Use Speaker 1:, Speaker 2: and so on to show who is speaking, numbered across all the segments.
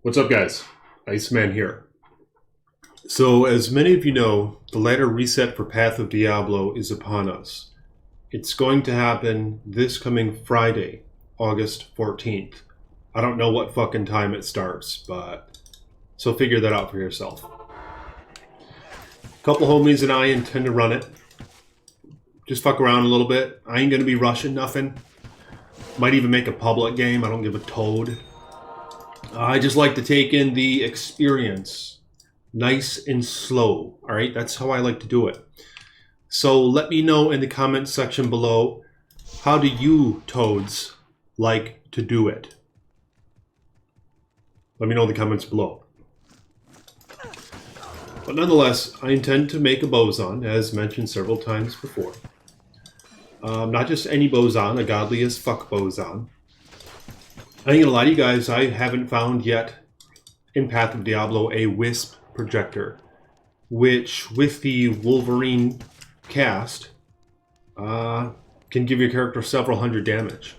Speaker 1: What's up, guys? Iceman here. So, as many of you know, the ladder reset for Path of Diablo is upon us. It's going to happen this coming Friday, August 14th. I don't know what fucking time it starts, but so figure that out for yourself. A couple homies and I intend to run it. Just fuck around a little bit. I ain't gonna be rushing nothing. Might even make a public game. I don't give a toad. I just like to take in the experience nice and slow. All right, that's how I like to do it. So let me know in the comments section below, how do you toads like to do it? Let me know in the comments below. But nonetheless, I intend to make a Bowazon, as mentioned several times before. Not just any Bowazon, a godly as fuck Bowazon. I ain't gonna lie to you guys, I haven't found yet in Path of Diablo a Wisp projector, which with the Wolverine cast can give your character several hundred damage.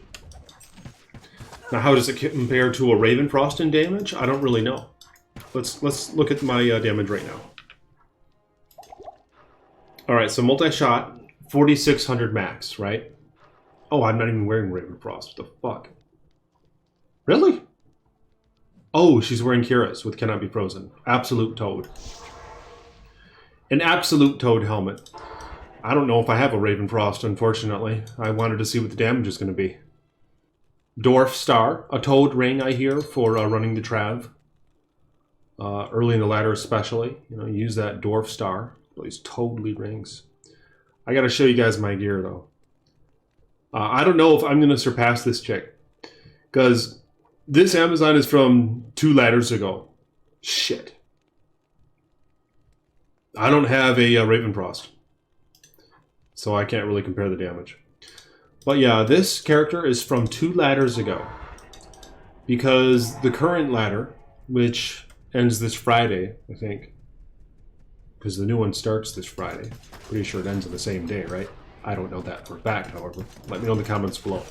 Speaker 1: Now, how does it compare to a Ravenfrost in damage? I don't really know. Let's look at my damage right now. All right, so multi-shot, 4,600 max, right? Oh, I'm not even wearing Ravenfrost. What the fuck? Really? Oh, she's wearing Kira's with Cannot Be Frozen. Absolute Toad. An Absolute Toad helmet. I don't know if I have a Ravenfrost, unfortunately. I wanted to see what the damage is going to be. Dwarf Star. A Toad ring, I hear, for running the Trav. Early in the ladder especially. You know, use that Dwarf Star. These Toadly rings. I got to show you guys my gear, though. I don't know if I'm going to surpass this chick. Because this Amazon is from 2 ladders ago. Shit. I don't have a Ravenfrost. So I can't really compare the damage. But yeah, this character is from 2 ladders ago. Because the current ladder, which ends this Friday, I think. Because the new one starts this Friday. Pretty sure it ends on the same day, right? I don't know that for a fact, however. Let me know in the comments below.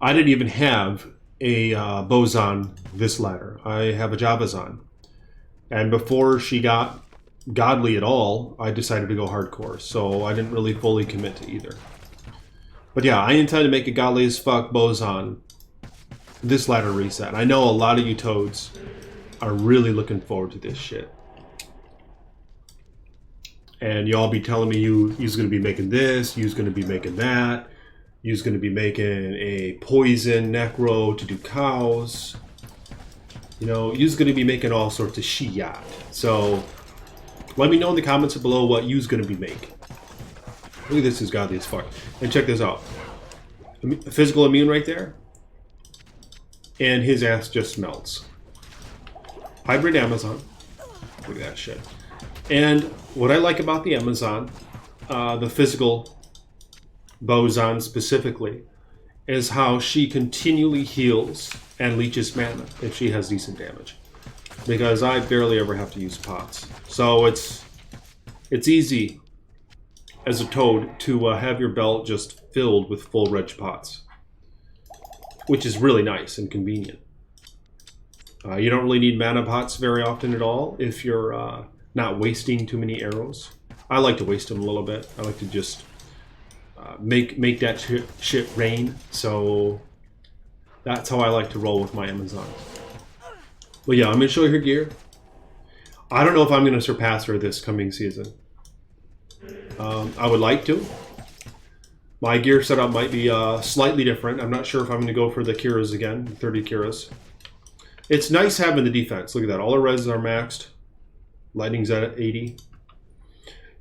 Speaker 1: I didn't even have a Bowazon this ladder. I have a Bowazon. And before she got godly at all, I decided to go hardcore. So I didn't really fully commit to either. But yeah, I intend to make a godly as fuck Bowazon this ladder reset. I know a lot of you toads are really looking forward to this shit. And y'all be telling me you's going to be making this, you's going to be making that. You's going to be making a poison necro to do cows. You know, you's going to be making all sorts of shit. So, let me know in the comments below what you's going to be making. Look at this, is godly as fuck. And check this out. Physical immune right there. And his ass just melts. Hybrid Amazon. Look at that shit. And what I like about the Amazon, the physical Bowazon specifically, is how she continually heals and leeches mana if she has decent damage. Because I barely ever have to use pots. So it's easy as a toad to have your belt just filled with full reg pots. Which is really nice and convenient. You don't really need mana pots very often at all if you're not wasting too many arrows. I like to waste them a little bit. I like to just make that shit rain. So that's how I like to roll with my Amazon. But yeah, I'm going to show you her gear. I don't know if I'm going to surpass her this coming season. I would like to. My gear setup might be slightly different. I'm not sure if I'm going to go for the Kira's again, 30 Kira's. It's nice having the defense. Look at that. All our res are maxed. Lightning's at 80.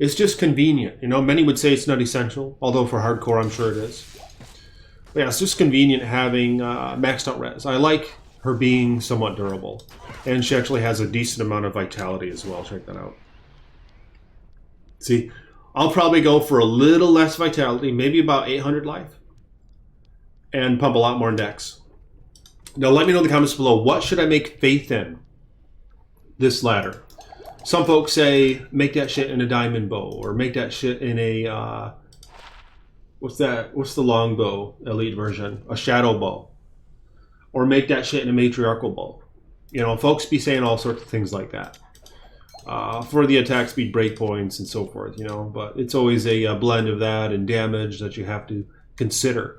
Speaker 1: It's just convenient. You know, many would say it's not essential, although for hardcore I'm sure it is. But yeah, it's just convenient having maxed out res. I like her being somewhat durable. And she actually has a decent amount of vitality as well. Check that out. See, I'll probably go for a little less vitality, maybe about 800 life. And pump a lot more dex. Now let me know in the comments below, what should I make faith in this ladder? Some folks say, make that shit in a diamond bow, or make that shit in a, what's that? What's the longbow elite version? A shadow bow. or make that shit in a matriarchal bow. You know, folks be saying all sorts of things like that. For the attack speed breakpoints and so forth, you know, but it's always a blend of that and damage that you have to consider.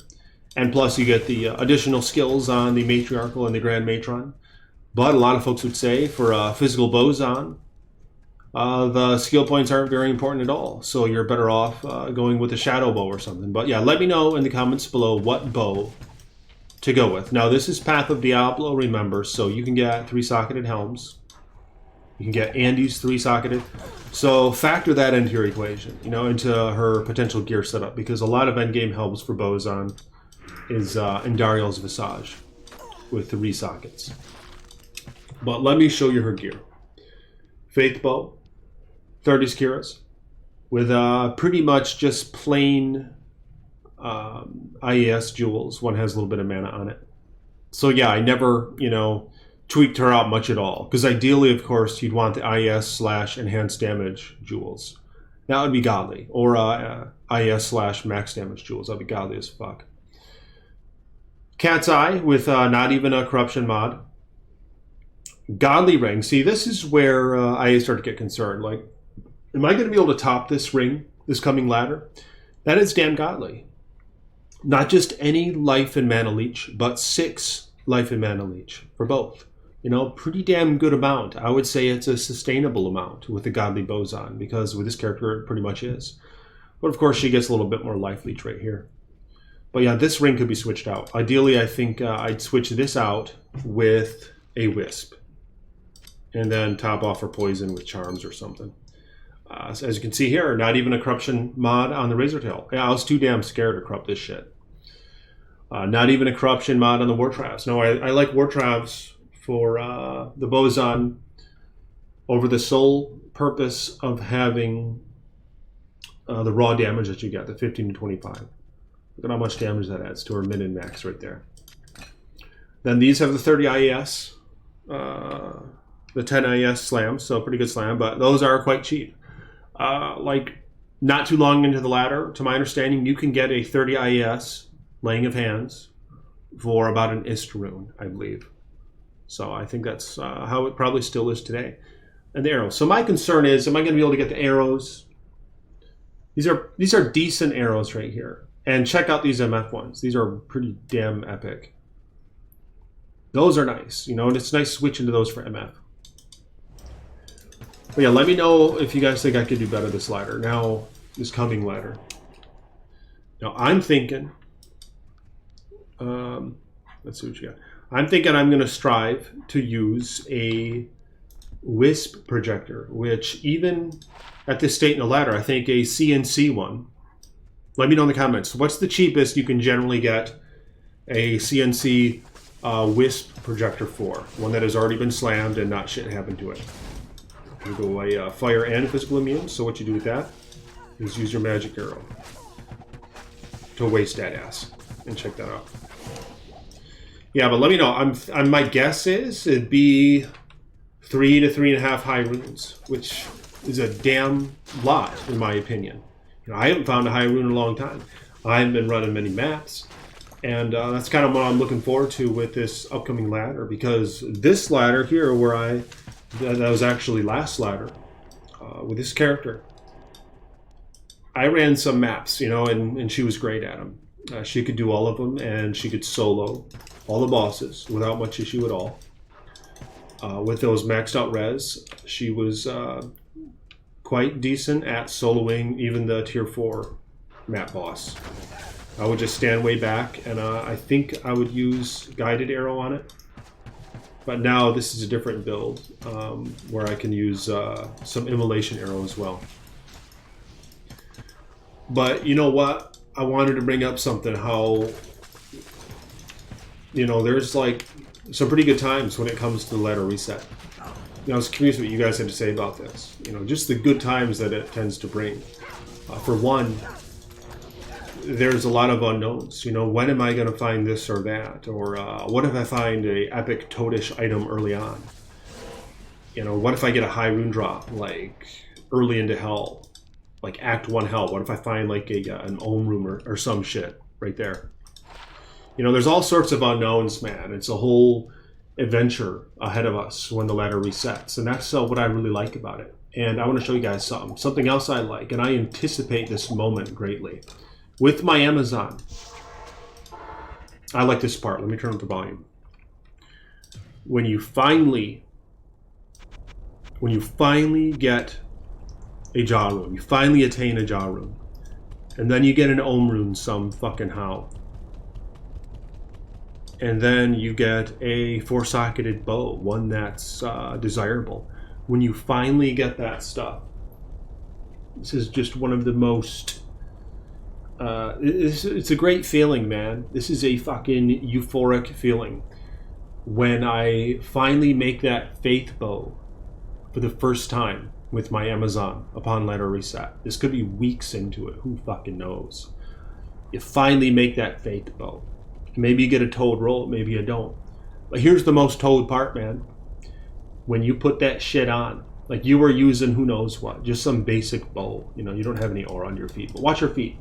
Speaker 1: And plus you get the additional skills on the matriarchal and the grand matron. But a lot of folks would say for a physical Bowazon, the skill points aren't very important at all. So you're better off going with a shadow bow or something. But yeah, let me know in the comments below what bow to go with. Now this is Path of Diablo, remember, so you can get 3-socketed helms. You can get Andy's 3-socketed. So factor that into your equation, you know, into her potential gear setup, because a lot of endgame helms for Bowazon is Indariel's Visage with 3 sockets. But let me show you her gear. Faith bow, 30 Skiras, with pretty much just plain IES jewels. One has a little bit of mana on it. So yeah, I never, you know, tweaked her out much at all. Because ideally, of course, you'd want the IES/enhanced damage jewels. That would be godly. Or IES/max damage jewels. That'd be godly as fuck. Cat's Eye with not even a corruption mod. Godly ring. See, this is where I start to get concerned. Like, am I going to be able to top this ring, this coming ladder? That is damn godly. Not just any life and mana leech, but 6 life and mana leech for both. You know, pretty damn good amount. I would say it's a sustainable amount with the godly Bowazon, because with this character it pretty much is. But of course she gets a little bit more life leech right here. But yeah, this ring could be switched out. Ideally, I think I'd switch this out with a Wisp. And then top off her poison with charms or something. So as you can see here, not even a corruption mod on the Razortail. Yeah, I was too damn scared to corrupt this shit. Not even a corruption mod on the Wartraps. No, I like Wartraps for the Bowazon over the sole purpose of having the raw damage that you get, the 15 to 25. Look at how much damage that adds to her min and max right there. Then these have the 30 IES, the 10 IES slam, so pretty good slam, but those are quite cheap. Like, not too long into the ladder, to my understanding, you can get a 30 IES laying of hands for about an Istaroon, I believe. So I think that's how it probably still is today. And the arrows. So my concern is, am I going to be able to get the arrows? These are decent arrows right here. And check out these MF ones. These are pretty damn epic. Those are nice, you know, and it's nice switching to those for MF. But yeah, let me know if you guys think I could do better this ladder. Now, this coming ladder. Now, I'm thinking... let's see what you got. I'm thinking I'm going to strive to use a Wisp projector, which even at this state in the ladder, I think a CNC one. Let me know in the comments. What's the cheapest you can generally get a CNC Wisp projector for? One that has already been slammed and not shit happened to it. You go a fire and physical immune. So what you do with that is use your magic arrow to waste that ass. And check that out. Yeah, but let me know. My guess is it'd be 3 to 3.5 high runes, which is a damn lot in my opinion. You know, I haven't found a high rune in a long time. I haven't been running many maps, and that's kind of what I'm looking forward to with this upcoming ladder, because this ladder here, where that was actually last ladder with this character, I ran some maps, you know, and she was great at them. She could do all of them, and she could solo all the bosses without much issue at all. With those maxed out res, she was quite decent at soloing even the tier 4 map boss. I would just stand way back, and I think I would use guided arrow on it. But now this is a different build where I can use some immolation arrow as well. But you know what? I wanted to bring up something, how, you know, there's like some pretty good times when it comes to the ladder reset. You know, I was curious what you guys had to say about this. You know, just the good times that it tends to bring. For one, there's a lot of unknowns. You know, when am I going to find this or that? Or what if I find a epic toadish item early on? You know, what if I get a high rune drop, like early into hell? Like Act 1 hell. What if I find like an Ohm room or some shit right there? You know, there's all sorts of unknowns, man. It's a whole adventure ahead of us when the ladder resets. And that's what I really like about it. And I want to show you guys something else I like. And I anticipate this moment greatly. With my Amazon, I like this part. Let me turn up the volume. When you finally get a jaw rune, you finally attain a jaw rune, and then you get an ohm rune some fucking how. And then you get a four-socketed bow, one that's desirable. When you finally get that stuff, this is just one of the most... it's a great feeling, man. This is a fucking euphoric feeling. When I finally make that faith bow for the first time with my Amazon upon ladder reset. This could be weeks into it. Who fucking knows? You finally make that faith bow. Maybe you get a toad roll, maybe you don't. But here's the most toad part, man. When you put that shit on, like you were using who knows what, just some basic bow. You know, you don't have any aura on your feet. But watch her feet.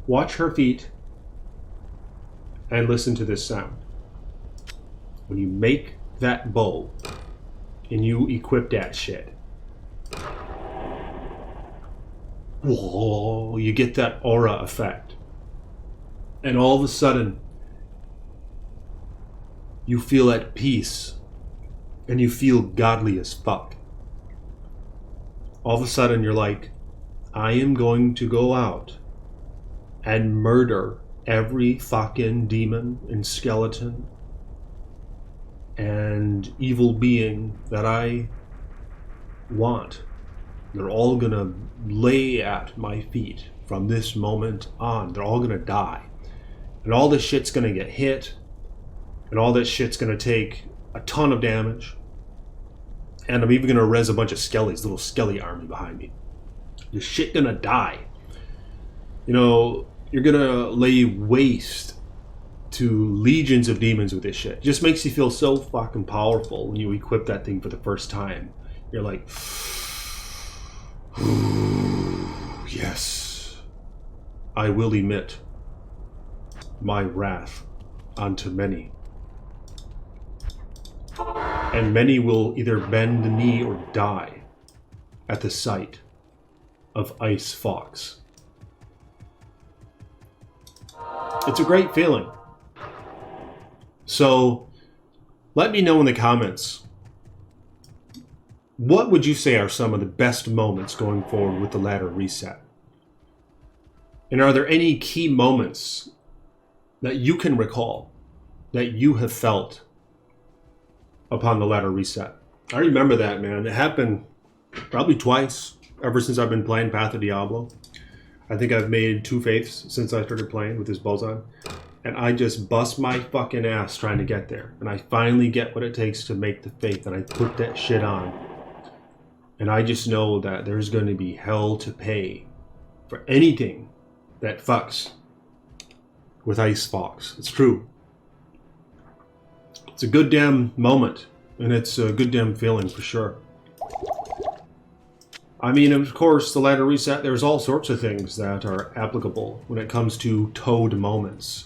Speaker 1: Watch her feet and listen to this sound. When you make that bow and you equip that shit, whoa, you get that aura effect. And all of a sudden, you feel at peace and you feel godly as fuck. All of a sudden, you're like, I am going to go out and murder every fucking demon and skeleton and evil being that I want. They're all gonna lay at my feet from this moment on. They're all gonna die. And all this shit's gonna get hit. And all this shit's gonna take a ton of damage. And I'm even gonna res a bunch of skellies, little skelly army behind me. This shit gonna die. You know, you're gonna lay waste to legions of demons with this shit. It just makes you feel so fucking powerful when you equip that thing for the first time. You're like, yes, I will emit my wrath onto many. And many will either bend the knee or die at the sight of Ice Fox. It's a great feeling. So, let me know in the comments, what would you say are some of the best moments going forward with the ladder reset? And are there any key moments that you can recall that you have felt upon the ladder reset? I remember that, man. It happened probably twice ever since I've been playing Path of Diablo. I think I've made 2 faiths since I started playing with this Bowazon. And I just bust my fucking ass trying to get there. And I finally get what it takes to make the faith. And I put that shit on. And I just know that there's going to be hell to pay for anything that fucks with Ice Fox. It's true. It's a good damn moment. And it's a good damn feeling for sure. I mean, of course, the ladder reset, there's all sorts of things that are applicable when it comes to toad moments.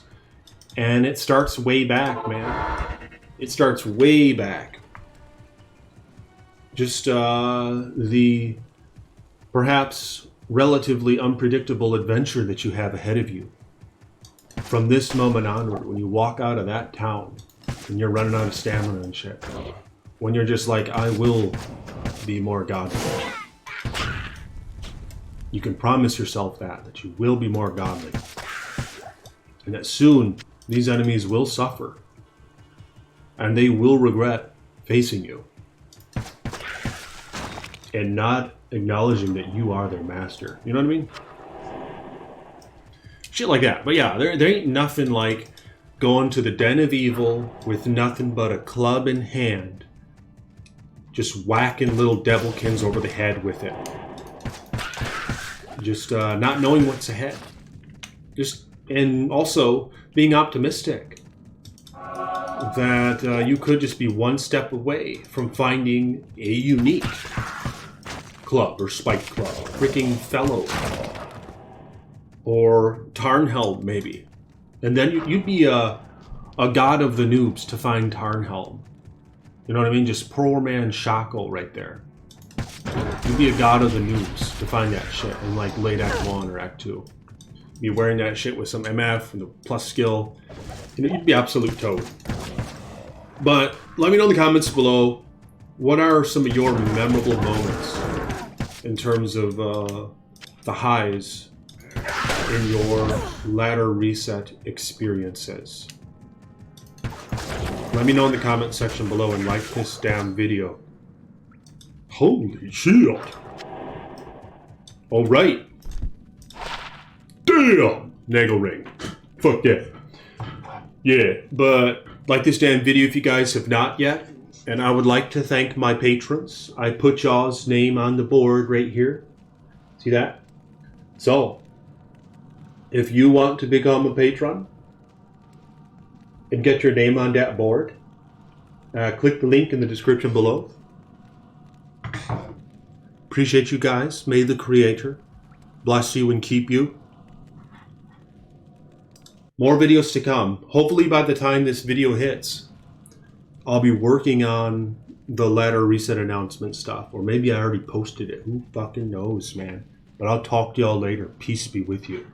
Speaker 1: And it starts way back, man. It starts way back. Just the perhaps relatively unpredictable adventure that you have ahead of you. From this moment onward, when you walk out of that town and you're running out of stamina and shit. When you're just like, I will be more godly. You can promise yourself that you will be more godly. And that soon, these enemies will suffer. And they will regret facing you. And not acknowledging that you are their master. You know what I mean? Shit like that. But yeah, there ain't nothing like going to the den of evil with nothing but a club in hand. Just whacking little devilkins over the head with it. Just not knowing what's ahead. And also being optimistic that you could just be one step away from finding a unique club or spike club, freaking fellow, or Tarnhelm maybe. And then you'd be a god of the noobs to find Tarnhelm. You know what I mean? Just poor man Shackle right there. You'd be a god of the noobs to find that shit in like late Act 1 or Act 2. Be wearing that shit with some MF and a plus skill. You know, you'd be absolute toad. But let me know in the comments below, what are some of your memorable moments in terms of the highs in your ladder reset experiences? Let me know in the comment section below and like this damn video. Holy shit. Alright. Damn! Nagel ring. Fuck yeah. Yeah, but like this damn video if you guys have not yet. And I would like to thank my patrons. I put y'all's name on the board right here. See that? So, if you want to become a patron and get your name on that board, click the link in the description below. Appreciate you guys. May the Creator bless you and keep you. More videos to come. Hopefully by the time this video hits, I'll be working on the ladder reset announcement stuff. Or maybe I already posted it. Who fucking knows, man. But I'll talk to y'all later. Peace be with you.